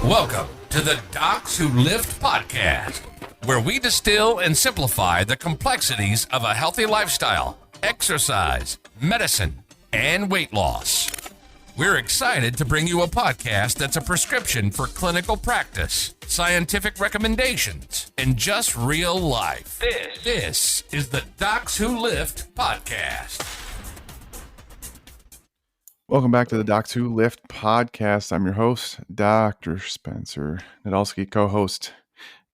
Welcome to the Docs Who Lift podcast, where we distill and simplify the complexities of a healthy lifestyle, exercise, medicine, and weight loss. We're excited to bring you a podcast that's a prescription for clinical practice, scientific recommendations, and just real life. This is the Docs Who Lift podcast. Welcome back to the Docs Who Lift podcast. I'm your host, Dr. Spencer Nadolsky, co-host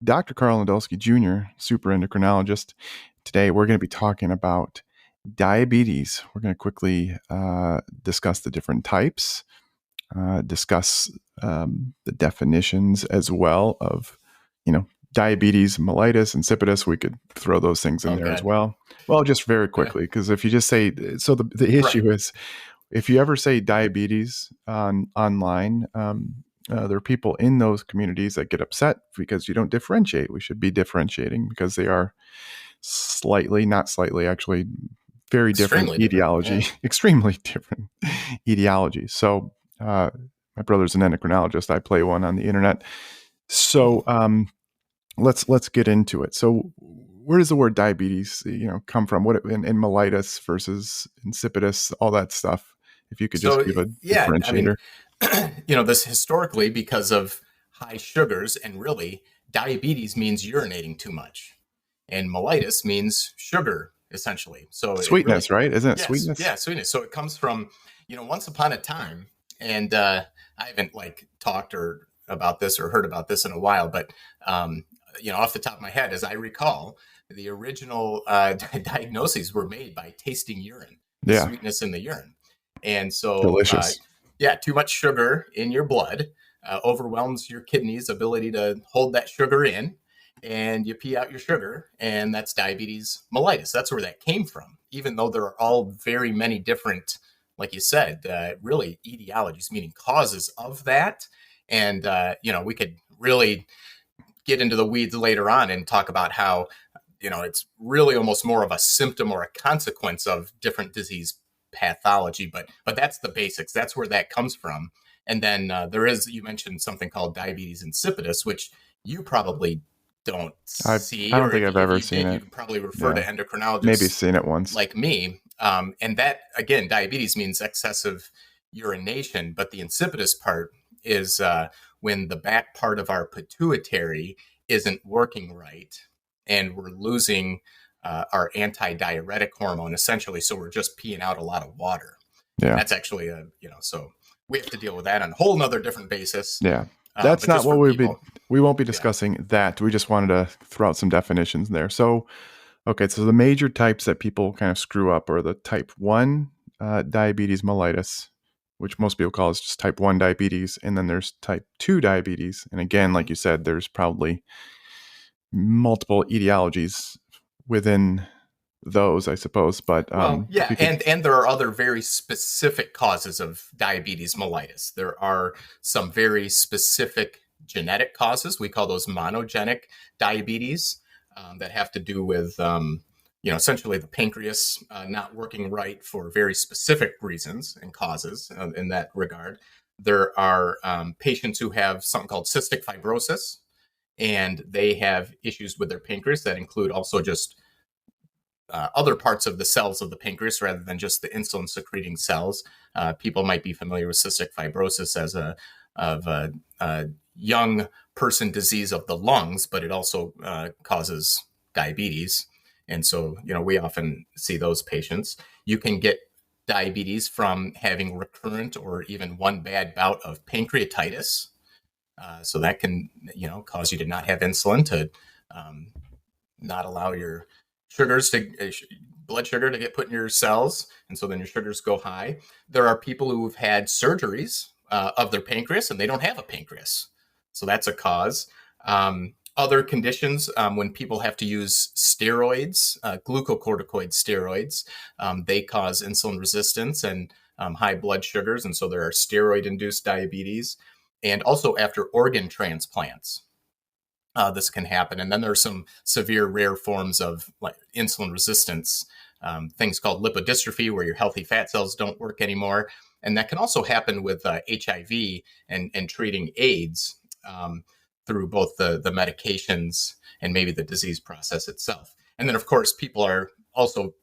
Dr. Karl Nadolsky Jr., super endocrinologist. Today, we're going to be talking about diabetes. We're going to quickly discuss the different types, discuss the definitions as well of, diabetes, mellitus, insipidus. We could throw those things in there as well. Well, just very quickly, because if you just say, so the issue is, if you ever say diabetes online, there are people in those communities that get upset because you don't differentiate. We should be differentiating because they are not slightly, actually very different etiology, extremely different etiology. So my brother's an endocrinologist. I play one on the internet. So let's get into it. So where does the word diabetes, come from? What in mellitus versus insipidus, all that stuff? If you could just give a differentiator. This historically because of high sugars, and really diabetes means urinating too much, and mellitus means sugar, essentially. So sweetness, right? Isn't it sweetness? Yeah, sweetness. So it comes from, once upon a time, and I haven't talked or about this or heard about this in a while, but off the top of my head, as I recall, the original diagnoses were made by tasting urine, sweetness in the urine. And so, delicious. Too much sugar in your blood overwhelms your kidneys' ability to hold that sugar in, and you pee out your sugar, and that's diabetes mellitus. That's where that came from, even though there are all very many different, like you said, really etiologies, meaning causes of that. And, we could really get into the weeds later on and talk about how, it's really almost more of a symptom or a consequence of different disease pathology, but that's the basics. That's where that comes from. And then you mentioned something called diabetes insipidus, which you probably don't see. I don't think I've ever seen it. You probably refer to endocrinologists. Maybe seen it once. Like me. And that, again, diabetes means excessive urination, but the insipidus part is when the back part of our pituitary isn't working right, and we're losing our anti-diuretic hormone, essentially. So we're just peeing out a lot of water. Yeah. And that's actually so we have to deal with that on a whole nother different basis. Yeah. That's not what we won't be discussing that. We just wanted to throw out some definitions there. So, okay. So the major types that people kind of screw up are the type 1 diabetes mellitus, which most people call is just type 1 diabetes. And then there's type 2 diabetes. And again, like you said, there's probably multiple etiologies within those, I suppose, but and there are other very specific causes of diabetes mellitus. There are some very specific genetic causes. We call those monogenic diabetes that have to do with essentially the pancreas not working right for very specific reasons and causes in that regard. There are patients who have something called cystic fibrosis, and they have issues with their pancreas that include also just other parts of the cells of the pancreas rather than just the insulin secreting cells. People might be familiar with cystic fibrosis as a young person disease of the lungs, but it also causes diabetes. And so, we often see those patients. You can get diabetes from having recurrent or even one bad bout of pancreatitis. So that can, cause you to not have insulin, to not allow your blood sugar to get put in your cells. And so then your sugars go high. There are people who have had surgeries of their pancreas and they don't have a pancreas. So that's a cause. Other conditions, when people have to use steroids, glucocorticoid steroids, they cause insulin resistance and high blood sugars. And so there are steroid-induced diabetes. And also after organ transplants, this can happen. And then there are some severe rare forms of insulin resistance, things called lipodystrophy, where your healthy fat cells don't work anymore. And that can also happen with HIV and treating AIDS. through both the medications and maybe the disease process itself. And then, of course, people are also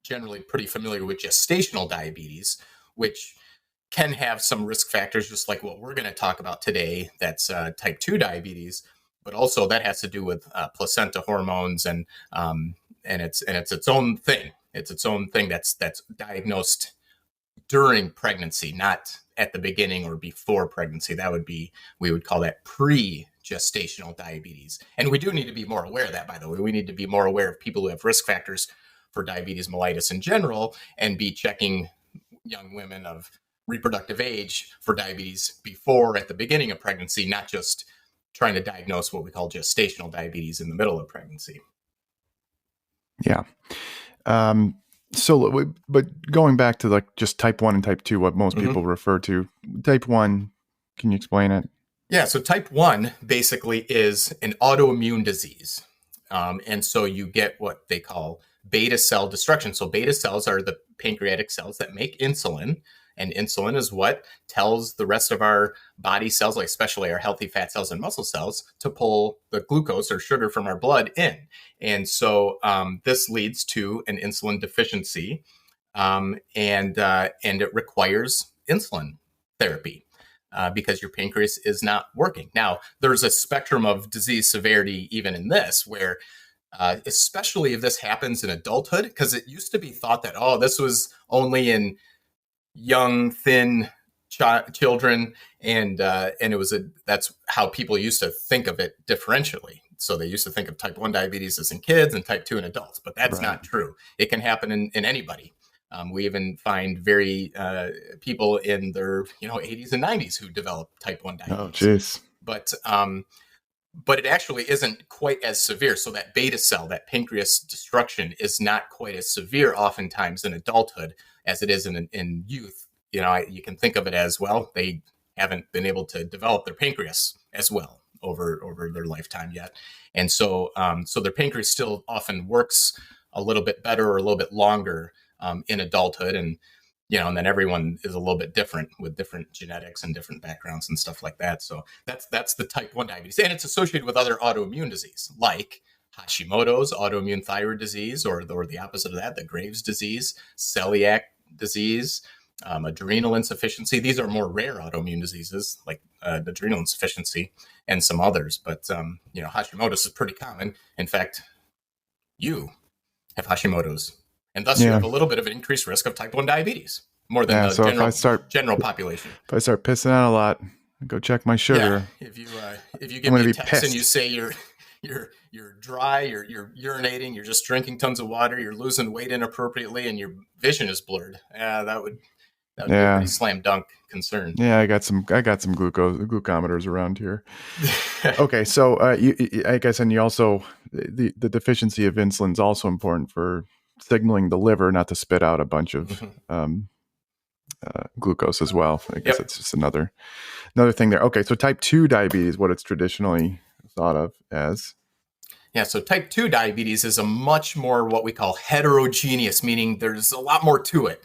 generally pretty familiar with gestational diabetes, which can have some risk factors, just like what we're going to talk about today. That's type 2 diabetes, but also that has to do with placenta hormones, and it's its own thing. It's its own thing that's diagnosed during pregnancy, not at the beginning or before pregnancy. We would call that pre-gestational diabetes. And we do need to be more aware of that, by the way. We need to be more aware of people who have risk factors for diabetes mellitus in general, and be checking young women of reproductive age for diabetes before, at the beginning of pregnancy, not just trying to diagnose what we call gestational diabetes in the middle of pregnancy. Yeah. But going back to like just type 1 and type 2, what most people refer to, type 1, can you explain it? Yeah. So type 1 basically is an autoimmune disease. And so you get what they call beta cell destruction. So beta cells are the pancreatic cells that make insulin. And insulin is what tells the rest of our body cells, like especially our healthy fat cells and muscle cells, to pull the glucose or sugar from our blood in. And so this leads to an insulin deficiency, and it requires insulin therapy because your pancreas is not working. Now, there's a spectrum of disease severity even in this, where especially if this happens in adulthood, because it used to be thought that, this was only in young, thin children, and that's how people used to think of it differentially. So they used to think of type 1 diabetes as in kids and type 2 in adults, but that's not true. It can happen in anybody. We even find people in their 80s and 90s who develop type 1 diabetes. Oh, jeez. But it actually isn't quite as severe. So that beta cell, that pancreas destruction, is not quite as severe oftentimes in adulthood as it is in youth. You can think of it as, well, they haven't been able to develop their pancreas as well over their lifetime yet. And so their pancreas still often works a little bit better or a little bit longer in adulthood. And then everyone is a little bit different with different genetics and different backgrounds and stuff like that. So that's the type 1 diabetes. And it's associated with other autoimmune disease, like Hashimoto's, autoimmune thyroid disease, or the opposite of that, the Graves' disease, celiac disease, adrenal insufficiency. These are more rare autoimmune diseases, like adrenal insufficiency and some others. But, Hashimoto's is pretty common. In fact, you have Hashimoto's. And thus you have a little bit of an increased risk of type 1 diabetes, more than the general population. If I start pissing out a lot, go check my sugar. Yeah. If you give me a text and you say you're dry, you're urinating, you're just drinking tons of water, you're losing weight inappropriately, and your vision is blurred, that would be a pretty slam dunk concern. Yeah, I got some glucometers around here. Okay, so I guess, and you also the deficiency of insulin is also important for signaling the liver not to spit out a bunch of glucose as well. I guess it's just another thing there. Okay, so type 2 diabetes, what it's traditionally thought of as. Yeah, so type 2 diabetes is a much more what we call heterogeneous, meaning there's a lot more to it.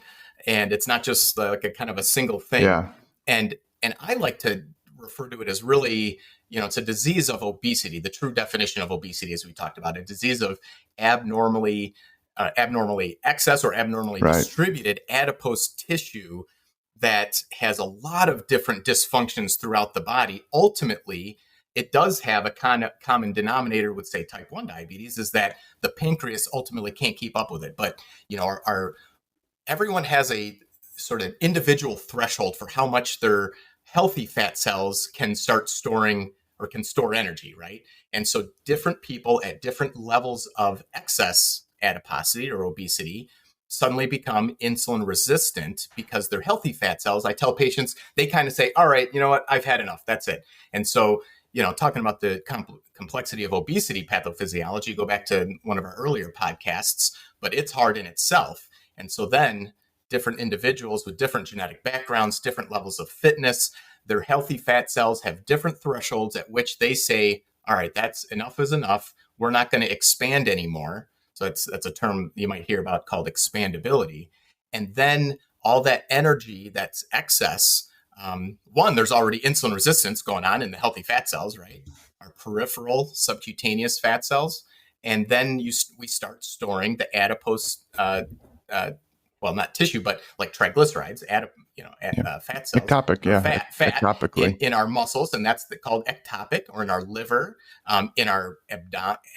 And it's not just like a kind of a single thing. Yeah. And I like to refer to it as really, it's a disease of obesity. The true definition of obesity, as we talked about, a disease of abnormally excess or abnormally distributed adipose tissue that has a lot of different dysfunctions throughout the body. Ultimately, it does have a kind of common denominator with, say, type 1 diabetes, is that the pancreas ultimately can't keep up with it. But, everyone has a sort of individual threshold for how much their healthy fat cells can start storing or can store energy, right? And so different people at different levels of excess adiposity or obesity suddenly become insulin resistant because their healthy fat cells, I tell patients, they kind of say, all right, you know what, I've had enough, that's it. And so, talking about the complexity of obesity pathophysiology, go back to one of our earlier podcasts, but it's hard in itself. And so then different individuals with different genetic backgrounds, different levels of fitness, their healthy fat cells have different thresholds at which they say, all right, that's enough is enough. We're not going to expand anymore. So that's a term you might hear about called expandability. And then all that energy that's excess One, there's already insulin resistance going on in the healthy fat cells, right? Our peripheral subcutaneous fat cells. And then we start storing the adipose, uh, well, not tissue, but like triglycerides, fat cells Ectopic, or yeah, fat ectopically. in our muscles, and that's called ectopic, or in our liver, in our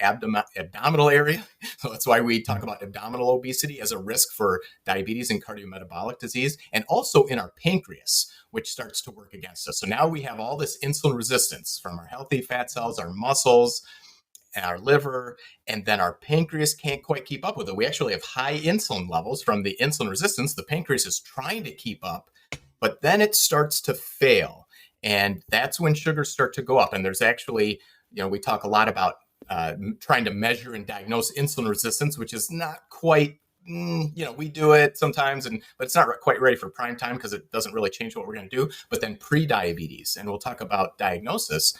abdominal area. So that's why we talk about abdominal obesity as a risk for diabetes and cardiometabolic disease, and also in our pancreas, which starts to work against us. So now we have all this insulin resistance from our healthy fat cells, our muscles, and our liver, and then our pancreas can't quite keep up with it. We actually have high insulin levels from the insulin resistance. The pancreas is trying to keep up, but then it starts to fail. And that's when sugars start to go up. And there's actually, we talk a lot about trying to measure and diagnose insulin resistance, which is not quite, we do it sometimes, but it's not quite ready for prime time because it doesn't really change what we're going to do. But then pre-diabetes, and we'll talk about diagnosis.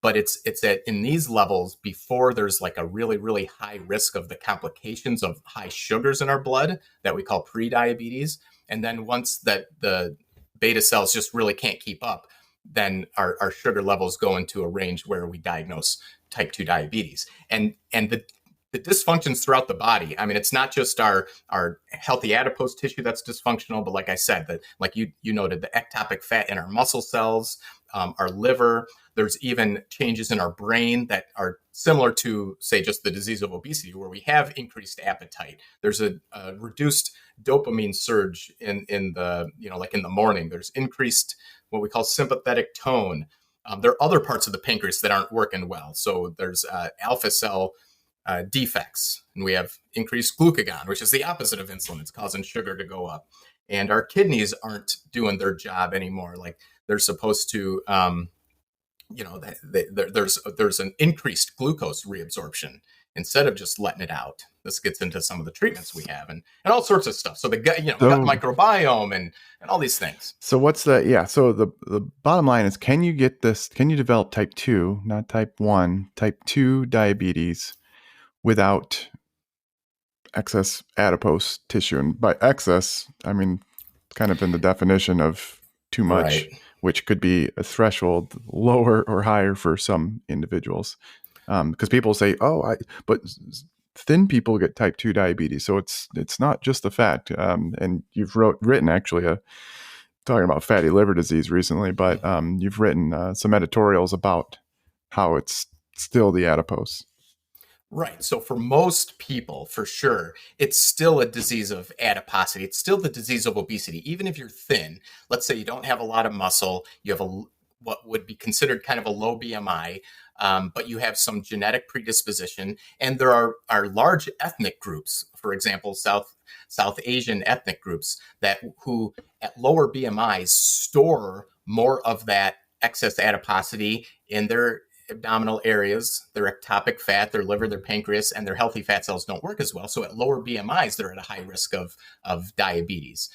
But it's in these levels before there's like a really, really high risk of the complications of high sugars in our blood that we call pre-diabetes. And then once that the beta cells just really can't keep up, then our sugar levels go into a range where we diagnose type 2 diabetes. And the dysfunctions throughout the body. I mean, it's not just our healthy adipose tissue that's dysfunctional, but like I said, that like you noted, the ectopic fat in our muscle cells, our liver. There's even changes in our brain that are similar to, say, just the disease of obesity, where we have increased appetite. There's a reduced dopamine surge in the, like in the morning. There's increased what we call sympathetic tone. There are other parts of the pancreas that aren't working well. So there's alpha cell defects, and we have increased glucagon, which is the opposite of insulin. It's causing sugar to go up. And our kidneys aren't doing their job anymore. Like they're supposed to, there's an increased glucose reabsorption instead of just letting it out. This gets into some of the treatments we have and all sorts of stuff. So the gut, gut microbiome and all these things. So what's the, yeah. So the bottom line is, can you develop type 2, not type 1, type 2 diabetes without excess adipose tissue? And by excess, I mean, kind of in the definition of too much, right, which could be a threshold lower or higher for some individuals. Because people say, but thin people get type 2 diabetes. So it's not just the fat. And you've written actually talking about fatty liver disease recently, but you've written some editorials about how it's still the adipose. Right. So for most people, for sure, it's still a disease of adiposity. It's still the disease of obesity. Even if you're thin, let's say you don't have a lot of muscle, you have what would be considered kind of a low BMI, but you have some genetic predisposition. And there are large ethnic groups, for example, South Asian ethnic groups who at lower BMIs store more of that excess adiposity in their abdominal areas, their ectopic fat, their liver, their pancreas, and their healthy fat cells don't work as well. So at lower BMIs, they're at a high risk of diabetes.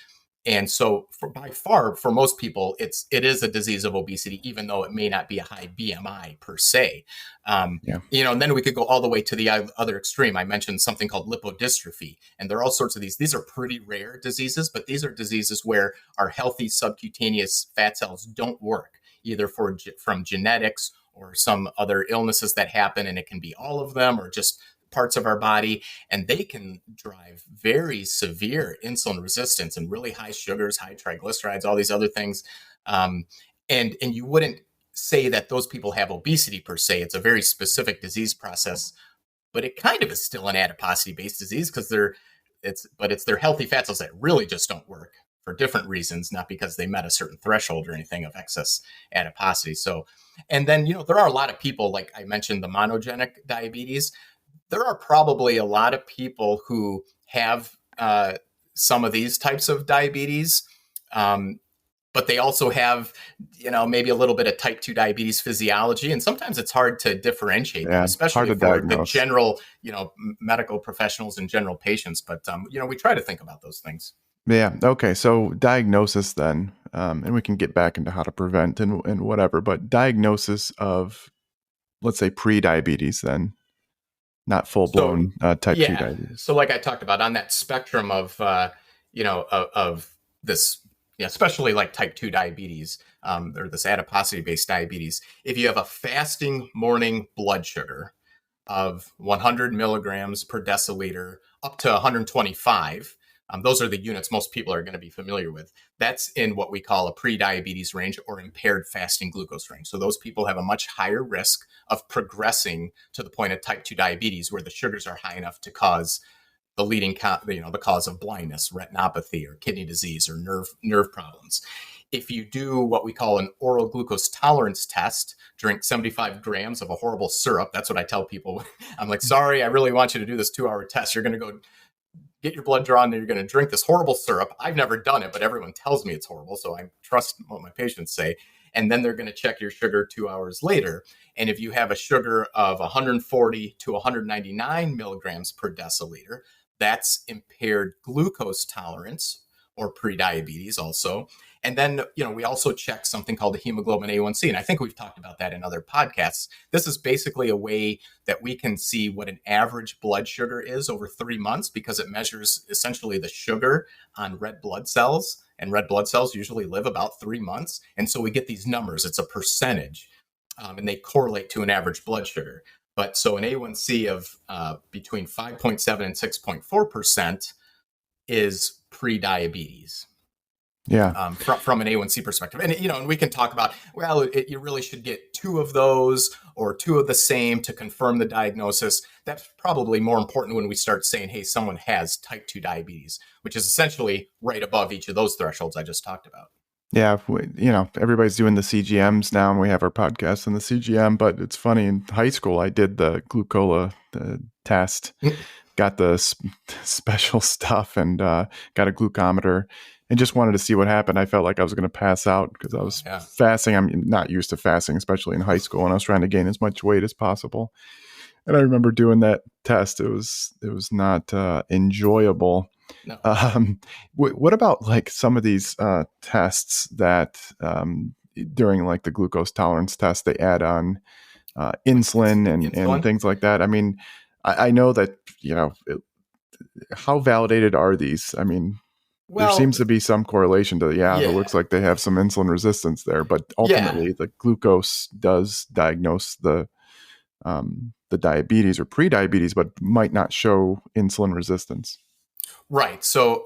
And so by far, for most people, it is a disease of obesity, even though it may not be a high BMI per se. And then we could go all the way to the other extreme. I mentioned something called lipodystrophy, and there are all sorts of these. These are pretty rare diseases, but these are diseases where our healthy subcutaneous fat cells don't work, either from genetics or some other illnesses that happen, and it can be all of them or just parts of our body, and they can drive very severe insulin resistance and really high sugars, high triglycerides, all these other things. And you wouldn't say that those people have obesity per se. It's a very specific disease process, but it kind of is still an adiposity-based disease because it's their healthy fat cells that really just don't work for different reasons, not because they met a certain threshold or anything of excess adiposity. So, and then, there are a lot of people, like I mentioned, the monogenic diabetes. There are probably a lot of people who have some of these types of diabetes, but they also have, maybe a little bit of type 2 diabetes physiology. And sometimes it's hard to differentiate them, especially for the general, medical professionals and general patients. But, we try to think about those things. Yeah. Okay. So diagnosis then, and we can get back into how to prevent and whatever, but diagnosis of, let's say, pre-diabetes then, not full-blown type 2 diabetes. So like I talked about on that spectrum of, of this, Yeah, especially like type 2 diabetes, or this adiposity-based diabetes. If you have a fasting morning blood sugar of 100 milligrams per deciliter up to 125, those are the units most people are going to be familiar with. That's in what we call a pre-diabetes range or impaired fasting glucose range. So those people have a much higher risk of progressing to the point of type 2 diabetes, where the sugars are high enough to cause the the cause of blindness, retinopathy, or kidney disease, or nerve problems. If you do what we call an oral glucose tolerance test, drink 75 grams of a horrible syrup. That's what I tell people. I'm like, sorry, I really want you to do this 2-hour test. You're going to go get your blood drawn and you're going to drink this horrible syrup. I've never done it, but everyone tells me it's horrible. So I trust what my patients say. And then they're going to check your sugar 2 hours later. And if you have a sugar of 140 to 199 milligrams per deciliter, that's impaired glucose tolerance or prediabetes also. And then, we also check something called the hemoglobin A1C. And I think we've talked about that in other podcasts. This is basically a way that we can see what an average blood sugar is over 3 months, because it measures essentially the sugar on red blood cells. And red blood cells usually live about 3 months. And so we get these numbers. It's a percentage, and they correlate to an average blood sugar. But so an A1C of between 5.7 and 6.4% is pre-diabetes. Yeah. From an A1C perspective. And, and we can talk about, well, you really should get 2 of those or 2 of the same to confirm the diagnosis. That's probably more important when we start saying, hey, someone has type 2 diabetes, which is essentially right above each of those thresholds I just talked about. Yeah, everybody's doing the CGMs now, and we have our podcast on the CGM. But it's funny, in high school, I did the glucola test, got the special stuff, and got a glucometer, and just wanted to see what happened. I felt like I was going to pass out because I was fasting. I'm not used to fasting, especially in high school, and I was trying to gain as much weight as possible. And I remember doing that test. It was not enjoyable. No. What about like some of these tests that during like the glucose tolerance test, they add on insulin and things like that? I mean, I know that, how validated are these? I mean, there seems to be some correlation to, it looks like they have some insulin resistance there, but ultimately the glucose does diagnose the diabetes or pre-diabetes, but might not show insulin resistance. Right. So,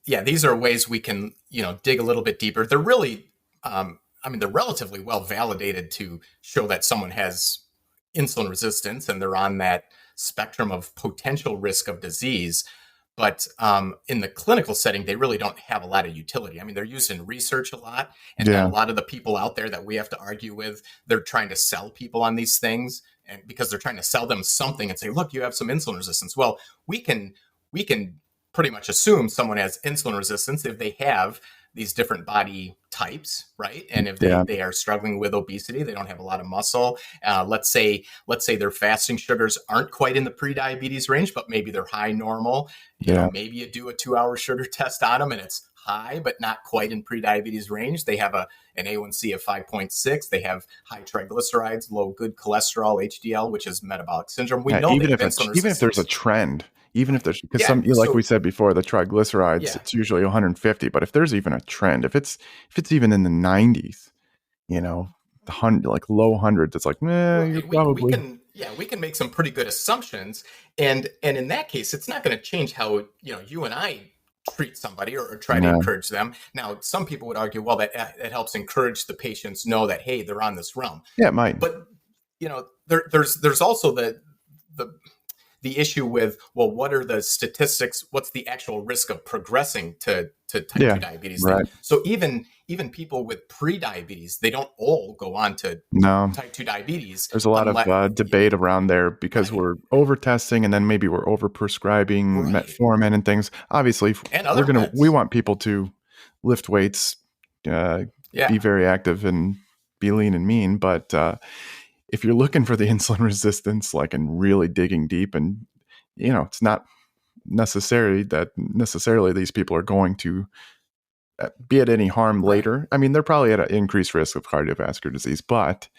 these are ways we can, dig a little bit deeper. They're really, they're relatively well validated to show that someone has insulin resistance and they're on that spectrum of potential risk of disease. But in the clinical setting, they really don't have a lot of utility. I mean, they're used in research a lot. And a lot of the people out there that we have to argue with, they're trying to sell people on these things, and because they're trying to sell them something and say, look, you have some insulin resistance. Well, we can pretty much assume someone has insulin resistance if they have these different body types, right? And if they are struggling with obesity, they don't have a lot of muscle. Let's say their fasting sugars aren't quite in the pre-diabetes range, but maybe they're high normal. You know, maybe you do a 2-hour sugar test on them and it's high, but not quite in pre-diabetes range. They have an A1C of 5.6. They have high triglycerides, low good cholesterol, HDL, which is metabolic syndrome. We know even if there's a trend. Even if there's, because like we said before, the triglycerides, it's usually 150. But if there's even a trend, if it's even in the 90s, like low hundreds, it's like, you're probably. We can make some pretty good assumptions, and in that case, it's not going to change how you and I treat somebody or try to encourage them. Now, some people would argue, well, that it helps encourage the patients know that, hey, they're on this realm. Yeah, it might. But there's also the issue with, well, what are the statistics? What's the actual risk of progressing to type 2 diabetes? Right. So even people with pre-diabetes, they don't all go on to type 2 diabetes. There's a lot of debate around there because we're over testing and then maybe we're over prescribing metformin and things. Obviously, we want people to lift weights, be very active and be lean and mean, but if you're looking for the insulin resistance, like, and really digging deep, and it's not necessarily these people are going to be at any harm later. I mean, they're probably at an increased risk of cardiovascular disease, but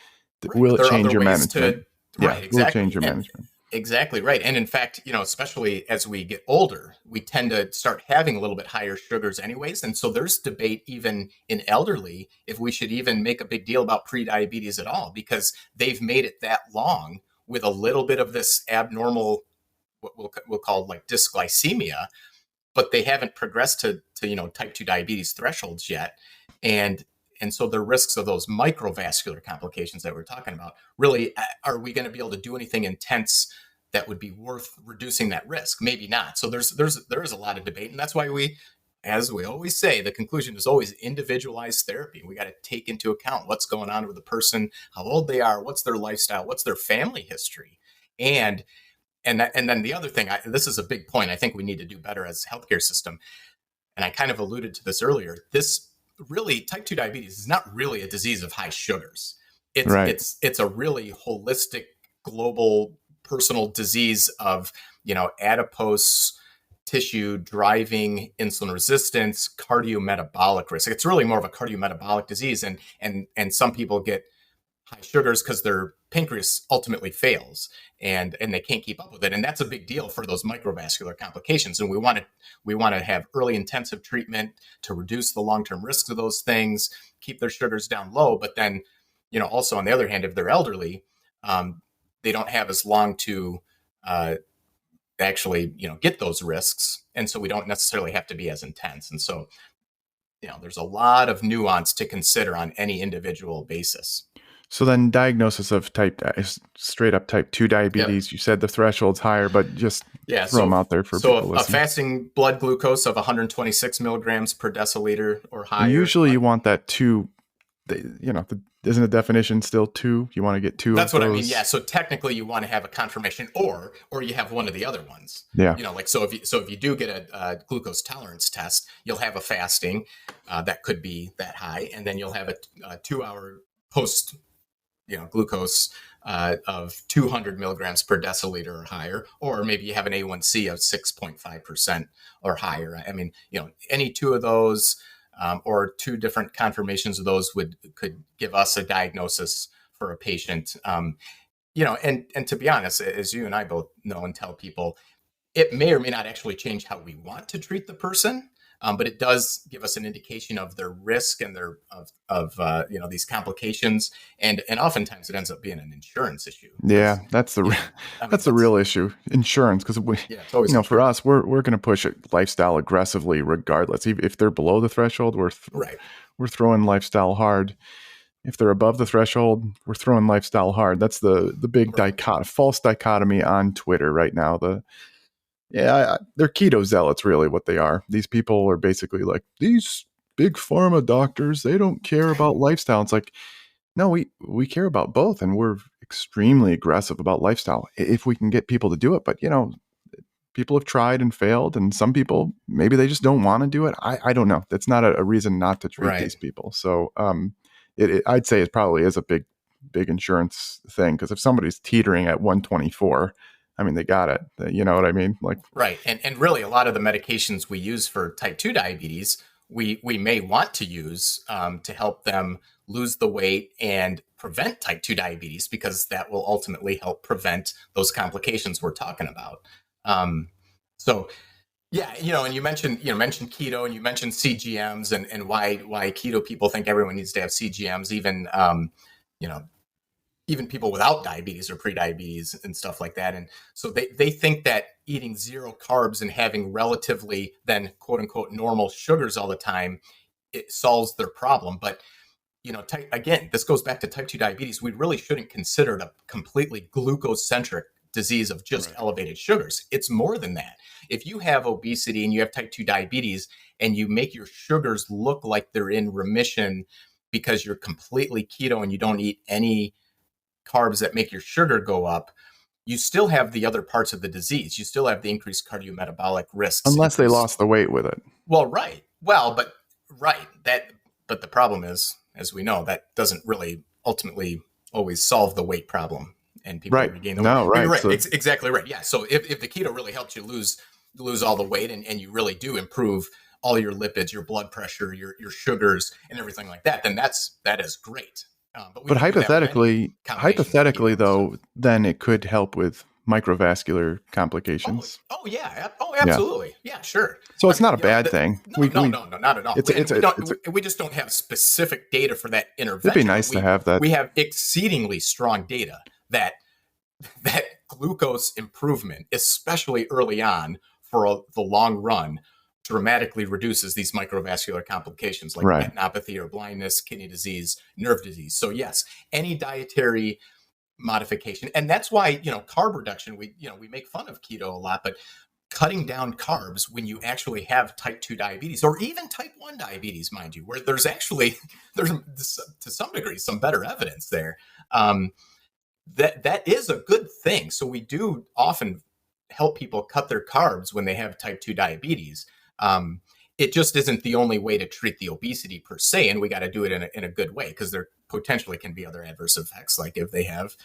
will it change your management? Exactly. Will it change your management? Exactly right. And in fact, especially as we get older, we tend to start having a little bit higher sugars anyways. And so there's debate even in elderly if we should even make a big deal about prediabetes at all, because they've made it that long with a little bit of this abnormal, what we'll call like dysglycemia, but they haven't progressed to type 2 diabetes thresholds yet. And so the risks of those microvascular complications that we're talking about, really, are we going to be able to do anything intense that would be worth reducing that risk? Maybe not. So there is a lot of debate, and that's why as we always say, the conclusion is always individualized therapy. We got to take into account what's going on with the person, how old they are, what's their lifestyle, what's their family history, and then the other thing, this is a big point I think we need to do better as a healthcare system, and I kind of alluded to this earlier. This really, type 2 diabetes is not really a disease of high sugars. It's a really holistic, global, personal disease of adipose tissue driving insulin resistance, cardiometabolic risk. It's really more of a cardiometabolic disease, and some people get high sugars because their pancreas ultimately fails and they can't keep up with it. And that's a big deal for those microvascular complications. And we want to have early intensive treatment to reduce the long-term risks of those things, keep their sugars down low. But then, also on the other hand, if they're elderly, they don't have as long to actually, get those risks. And so we don't necessarily have to be as intense. And so, there's a lot of nuance to consider on any individual basis. So then diagnosis of straight up type 2 diabetes, Yep. You said the threshold's higher, but just throw them out there for people listening. So a fasting blood glucose of 126 milligrams per deciliter or higher. Usually you want that 2, isn't the definition still 2? You want to get 2 That's of what those? I mean. Yeah. So technically you want to have a confirmation or you have one of the other ones. Yeah. So if you do get a glucose tolerance test, you'll have a fasting that could be that high. And then you'll have a 2-hour post glucose of 200 milligrams per deciliter or higher, or maybe you have an A1C of 6.5% or higher. I mean, any 2 of those or 2 different confirmations of those could give us a diagnosis for a patient. And to be honest, as you and I both know and tell people, it may or may not actually change how we want to treat the person. But it does give us an indication of their risk and these complications, and oftentimes it ends up being an insurance issue. Yeah, that's the real issue, insurance. Because for us, we're going to push it lifestyle aggressively, regardless. If they're below the threshold, we're throwing lifestyle hard. If they're above the threshold, we're throwing lifestyle hard. That's the big false dichotomy on Twitter right now. They're keto zealots, really, what they are. These people are basically like, these big pharma doctors, they don't care about lifestyle. It's like, no, we care about both, and we're extremely aggressive about lifestyle if we can get people to do it. But, people have tried and failed, and some people, maybe they just don't want to do it. I don't know. That's not a reason not to treat these people. So I'd say it probably is a big insurance thing, because if somebody's teetering at 124, I mean, they got it. You know what I mean? Right. And really, a lot of the medications we use for type 2 diabetes, we may want to use to help them lose the weight and prevent type 2 diabetes, because that will ultimately help prevent those complications we're talking about. And you mentioned keto, and you mentioned CGMs and why keto people think everyone needs to have CGMs, even people without diabetes or prediabetes and stuff like that. And so they think that eating 0 carbs and having relatively then quote unquote normal sugars all the time, it solves their problem. But, again, this goes back to type 2 diabetes. We really shouldn't consider it a completely glucose-centric disease of just elevated sugars. It's more than that. If you have obesity and you have type 2 diabetes and you make your sugars look like they're in remission because you're completely keto and you don't eat any carbs that make your sugar go up, you still have the other parts of the disease. You still have the increased cardiometabolic risks. Unless they lost the weight with it. Well, right. Well, but the problem is, as we know, that doesn't really ultimately always solve the weight problem, and people regain the weight. No, right. Right. So, exactly right. Yeah. So if the keto really helps you lose all the weight, and you really do improve all your lipids, your blood pressure, your sugars, and everything like that, then that is great. But hypothetically though, then it could help with microvascular complications. Oh, Yeah. absolutely. Yeah, sure. So it's not a bad thing. No, not at all. It's We just don't have specific data for that it'd be intervention. nice to have that. We have exceedingly strong data that glucose improvement, especially early on for the long run, dramatically reduces these microvascular complications like Right. retinopathy or blindness, kidney disease, nerve disease. So yes, any dietary modification, and that's why carb reduction. We make fun of keto a lot, but cutting down carbs when you actually have type 2 diabetes or even type 1 diabetes, mind you, where there's to some degree some better evidence there. That is a good thing. So we do often help people cut their carbs when they have type 2 diabetes. It just isn't the only way to treat the obesity per se, and we got to do it in a good way, because there potentially can be other adverse effects, like if they have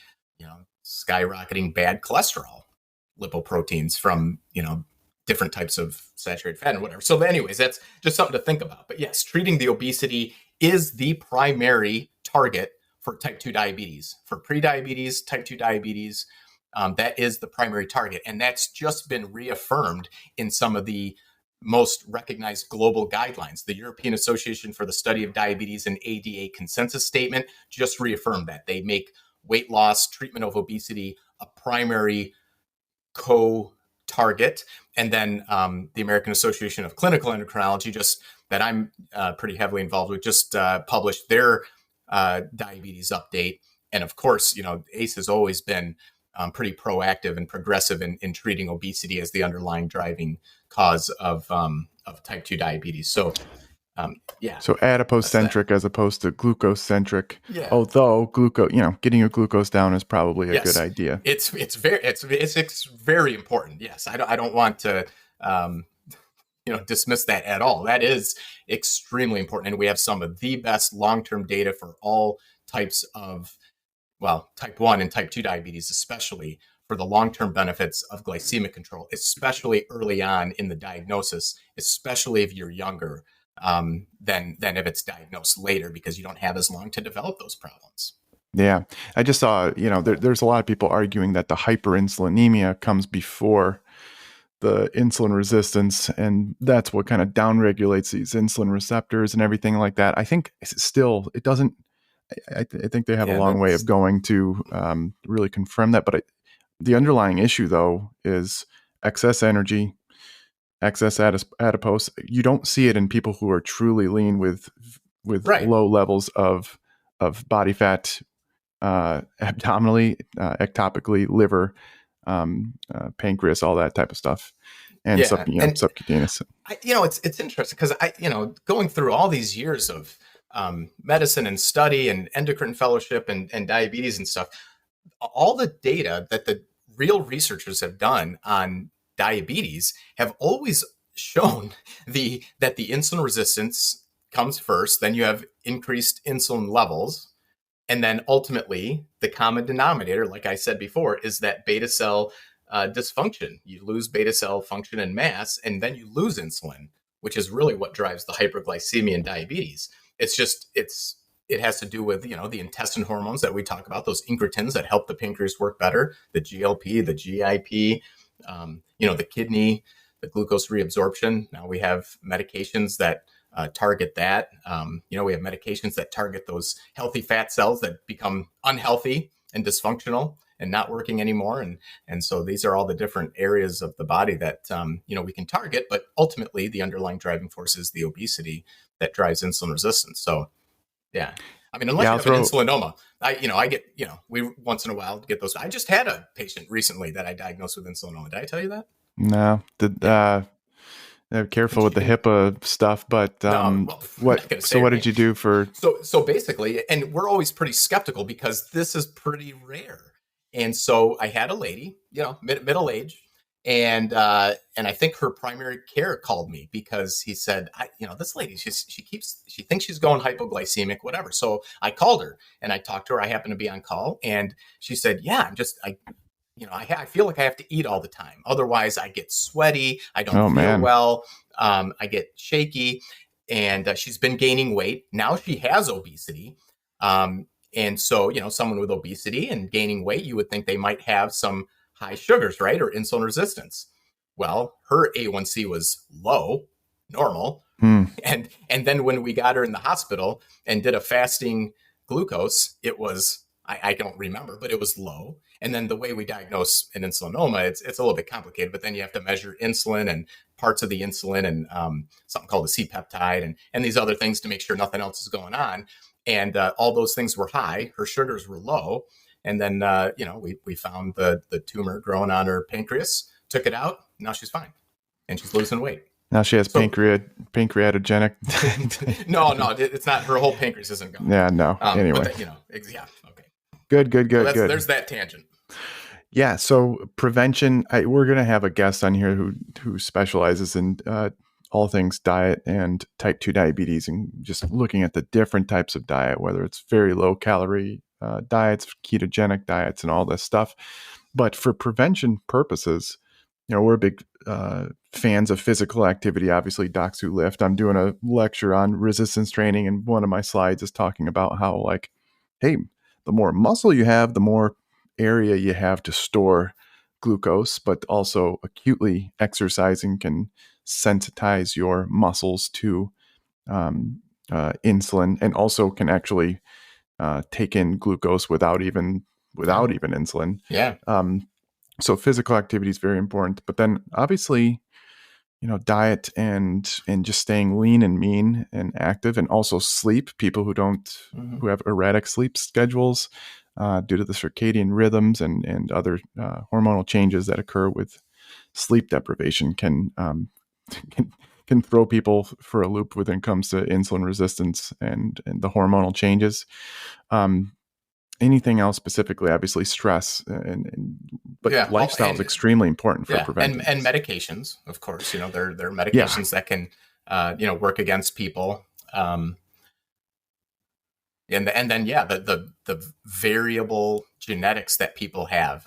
skyrocketing bad cholesterol lipoproteins from different types of saturated fat and whatever. So anyways, that's just something to think about. But yes, treating the obesity is the primary target for type 2 diabetes. For pre-diabetes, type 2 diabetes, that is the primary target. And that's just been reaffirmed in some of the most recognized global guidelines. The European Association for the Study of Diabetes and ADA consensus statement just reaffirmed that. They make weight loss, treatment of obesity a primary co-target. And then the American Association of Clinical Endocrinology, just that I'm pretty heavily involved with, just published their diabetes update. And of course, ACE has always been pretty proactive and progressive in treating obesity as the underlying driving cause of type 2 diabetes. So, So adipose-centric as opposed to glucose-centric. Yeah. Although getting your glucose down is probably a good idea. It's very important. Yes, I don't want to dismiss that at all. That is extremely important, and we have some of the best long-term data for all types of type 1 and type 2 diabetes, especially for the long-term benefits of glycemic control, especially early on in the diagnosis, especially if you're younger than if it's diagnosed later, because you don't have as long to develop those problems. Yeah. I just saw, there's a lot of people arguing that the hyperinsulinemia comes before the insulin resistance, and that's what kind of downregulates these insulin receptors and everything like that. I think it doesn't, I think they have a long way of going to really confirm that. But the underlying issue, though, is excess energy, excess adipose. You don't see it in people who are truly lean with low levels of body fat, abdominally, ectopically, liver, pancreas, all that type of stuff, and subcutaneous. It's interesting because going through all these years of medicine and study and endocrine fellowship and diabetes and stuff, all the data that the real researchers have done on diabetes have always shown that the insulin resistance comes first, then you have increased insulin levels, and then ultimately the common denominator, like I said before, is that beta cell dysfunction. You lose beta cell function and mass, and then you lose insulin, which is really what drives the hyperglycemia and diabetes. It has to do with the intestine hormones that we talk about, those incretins that help the pancreas work better, the GLP, the GIP, the kidney, the glucose reabsorption. Now we have medications that target that. We have medications that target those healthy fat cells that become unhealthy and dysfunctional and not working anymore. And so these are all the different areas of the body that we can target. But ultimately, the underlying driving force is the obesity that drives insulin resistance. So, yeah. I mean, unless you have an insulinoma, I get, we once in a while get those. I just had a patient recently that I diagnosed with insulinoma. Did I tell you that? No. Careful with the HIPAA stuff, but what did you do for? So basically, and we're always pretty skeptical because this is pretty rare. And so I had a lady, middle age, and I think her primary care called me because he said, this lady, she thinks she's going hypoglycemic, whatever. So I called her and I talked to her. I happened to be on call, and she said, yeah, I feel like I have to eat all the time. Otherwise I get sweaty. I don't feel well. I get shaky, and she's been gaining weight. Now she has obesity. And so, someone with obesity and gaining weight, you would think they might have some high sugars, right? Or insulin resistance. Well, her A1C was low, normal. Hmm. And then when we got her in the hospital and did a fasting glucose, it was, I don't remember, but it was low. And then the way we diagnose an insulinoma, it's a little bit complicated, but then you have to measure insulin and parts of the insulin and something called the C-peptide and these other things to make sure nothing else is going on. And all those things were high. Her sugars were low. And then, we found the tumor growing on her pancreas, took it out. Now she's fine. And she's losing weight. Now she has pancreatogenic. No, it's not. Her whole pancreas isn't gone. Yeah, no. Anyway. But yeah, okay. Good. So there's that tangent. Yeah. So prevention. We're going to have a guest on here who specializes in all things diet and type 2 diabetes, and just looking at the different types of diet, whether it's very low calorie diets, ketogenic diets, and all this stuff. But for prevention purposes, we're big fans of physical activity. Obviously, Docs Who Lift. I'm doing a lecture on resistance training, and one of my slides is talking about how, hey, the more muscle you have, the more area you have to store glucose, but also acutely exercising can sensitize your muscles to insulin, and also can actually take in glucose without even insulin. Yeah. So physical activity is very important, but then obviously, diet and just staying lean and mean and active, and also sleep. People who have erratic sleep schedules due to the circadian rhythms and other hormonal changes that occur with sleep deprivation can throw people for a loop when it comes to insulin resistance and the hormonal changes. Anything else specifically? Obviously, stress, but lifestyle is extremely important for prevention. And medications, of course. There are medications that can, work against people. And then the variable genetics that people have.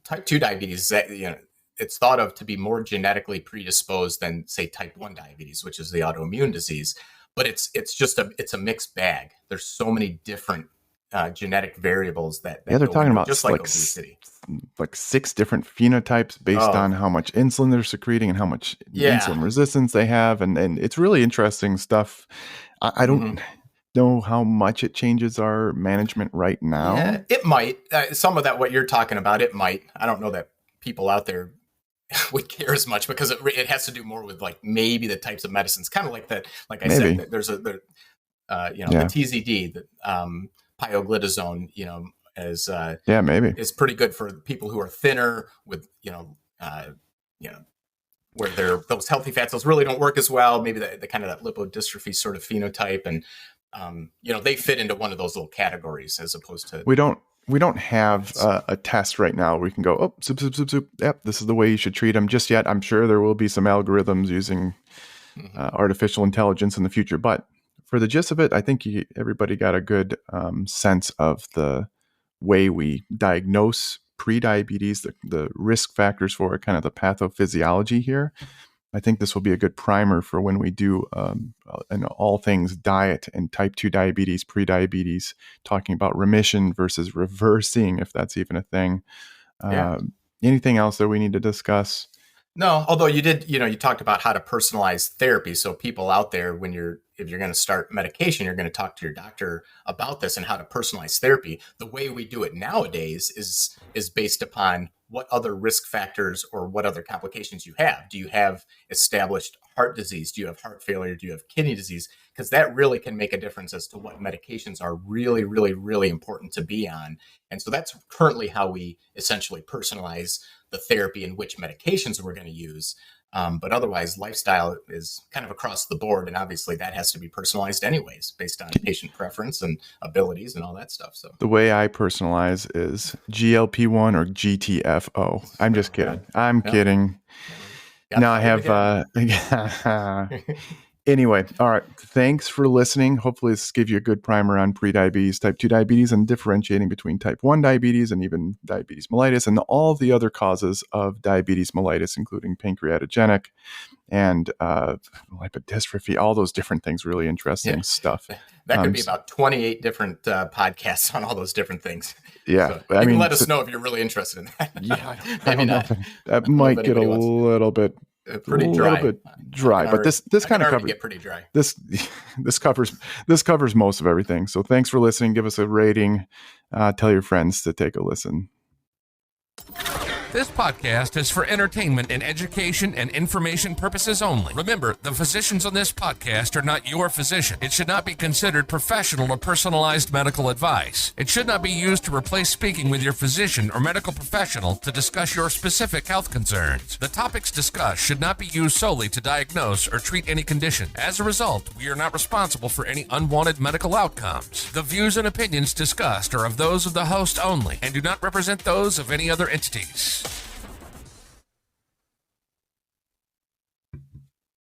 Type 2 diabetes, it's thought of to be more genetically predisposed than, say, type 1 diabetes, which is the autoimmune disease. But it's a mixed bag. There's so many different genetic variables that they're talking about just like obesity. Like 6 different phenotypes based on how much insulin they're secreting and how much insulin resistance they have, and it's really interesting stuff. I don't know how much it changes our management right now. Yeah, it might. Some of that, what you're talking about, it might. I don't know that people out there would care as much, because it has to do more with maybe the types of medicines, kind of like that. Like I said, there's the TZD, the pioglitazone, is pretty good for people who are thinner with where those healthy fats, those really don't work as well. Maybe the kind of that lipodystrophy sort of phenotype, and they fit into one of those little categories, as opposed to we don't have a test right now where we can go, soup. Yep, this is the way you should treat them just yet. I'm sure there will be some algorithms using artificial intelligence in the future. But for the gist of it, I think everybody got a good sense of the way we diagnose prediabetes, the risk factors for it, kind of the pathophysiology here. I think this will be a good primer for when we do all things diet and type 2 diabetes, prediabetes, talking about remission versus reversing, if that's even a thing. Anything else that we need to discuss? No, although you did, you talked about how to personalize therapy. So people out there, if you're going to start medication, you're going to talk to your doctor about this and how to personalize therapy. The way we do it nowadays is based upon what other risk factors or what other complications you have. Do you have established heart disease? Do you have heart failure? Do you have kidney disease? Because that really can make a difference as to what medications are really, really, really important to be on. And so that's currently how we essentially personalize the therapy and which medications we're going to use. But otherwise, lifestyle is kind of across the board. And obviously that has to be personalized anyways, based on patient preference and abilities and all that stuff. So the way I personalize is GLP-1 or GTFO. I'm just kidding. I'm kidding. Now I have, Anyway, all right. Thanks for listening. Hopefully this gives you a good primer on prediabetes, type 2 diabetes, and differentiating between type 1 diabetes and even diabetes mellitus and all the other causes of diabetes mellitus, including pancreatogenic and lipodystrophy, all those different things. Really interesting stuff. That could be about 28 different podcasts on all those different things. Yeah. So you can let us know if you're really interested in that. Yeah. I don't know. That might get a little bit pretty dry. A little bit dry, but this kind of covers. Get pretty dry. This covers most of everything. So thanks for listening. Give us a rating. Tell your friends to take a listen. This podcast is for entertainment and education and information purposes only. Remember, the physicians on this podcast are not your physician. It should not be considered professional or personalized medical advice. It should not be used to replace speaking with your physician or medical professional to discuss your specific health concerns. The topics discussed should not be used solely to diagnose or treat any condition. As a result, we are not responsible for any unwanted medical outcomes. The views and opinions discussed are of those of the host only and do not represent those of any other entities.